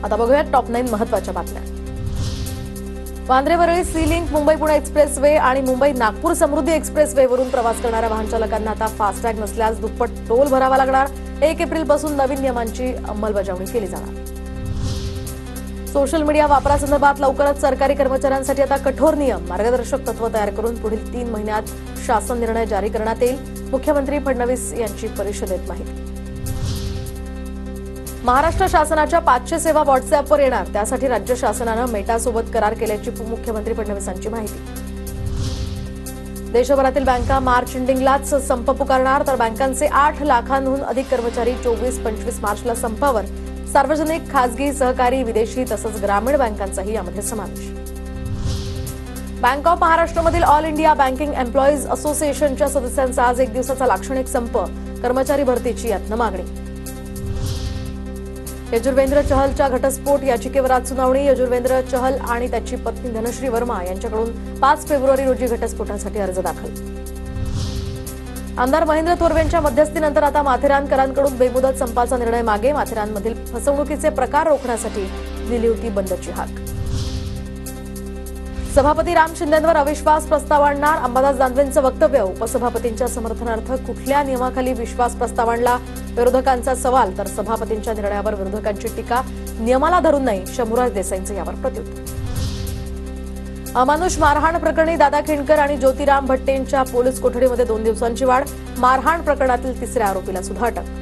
आता बघूया टॉप 9 महत्त्वाच्या बातम्या। Vandre Worli sea link Mumbai Pune expressway आणि मुंबई नागपूर समृद्धी एक्सप्रेसवे वरून प्रवास करणाऱ्या वाहन चालकांना आता फास्टॅग नसल्यास दुप्पट टोल भरावा लागणार। 1 एप्रिल पासून नवीन नियमांची अंमलबजावणी केली जाणार। सोशल मीडिया वापरासंदर्भात लवकरच सरकारी कर्मचाऱ्यांसाठी आता कठोर नियम मार्गदर्शक तत्व तयार करून पुढील 3 महिन्यात शासन निर्णय जारी करण्यात येईल। मुख्यमंत्री फडणवीस यांची परिषदेत माहिती। महाराष्ट्र शासनाच्या 500 सेवा व्हॉट्सअॅपवर येणार, त्यासाठी राज्य शासनाने मेटासोबत करार केल्याची मुख्यमंत्री फडणवीसांची माहिती। देशभरातील बँका मार्च एंडिंगलाच संप पुकारणार, तर बँकांचे 8 लाखांहून अधिक कर्मचारी 24-25 मार्चला संपावर। सार्वजनिक, खासगी, सहकारी, विदेशी तसंच ग्रामीण बँकांचाही यामध्ये समावेश। बँक ऑफ महाराष्ट्रमधील ऑल इंडिया बँकिंग एम्प्लॉईज असोसिएशनच्या सदस्यांचा आज 1 दिवसाचा लाक्षणिक संप, कर्मचारी भरतीची यातनं मागणी। यजुर्वेंद्र चहलच्या घटस्फोट याचिकेवर आज सुनावणी। यजुर्वेंद्र चहल आणि त्याची पत्नी धनश्री वर्मा यांच्याकडून 5 फेब्रुवारी रोजी घटस्फोटासाठी अर्ज दाखल। आमदार महेंद्र थोरवेंच्या मध्यस्थीनंतर आता माथेरानकरांकडून बेमुदत संपाचा निर्णय मागे। माथेरानमधील फसवणुकीचे प्रकार रोखण्यासाठी दिली होती बंदची हाक। सभापती राम शिंदेंवर अविश्वास प्रस्ताव आणणार, अंबादास दानवेंचं वक्तव्य। उपसभापतींच्या समर्थनार्थ कुठल्या नियमाखाली विश्वास प्रस्ताव आणला, विरोधकांचा सवाल, तर सभापतींच्या निर्णयावर विरोधकांची टीका। नियमाला धरून नाही, शंभूराज देसाईंचं यावर प्रत्युत्तर। अमानुष मारहाण प्रकरणी दादा खिंडकर आणि ज्योतिराम भट्टेंच्या पोलीस कोठडीमध्ये 2 दिवसांची वाढ। मारहाण प्रकरणातील 3ऱ्या आरोपीला सुद्धा अटक।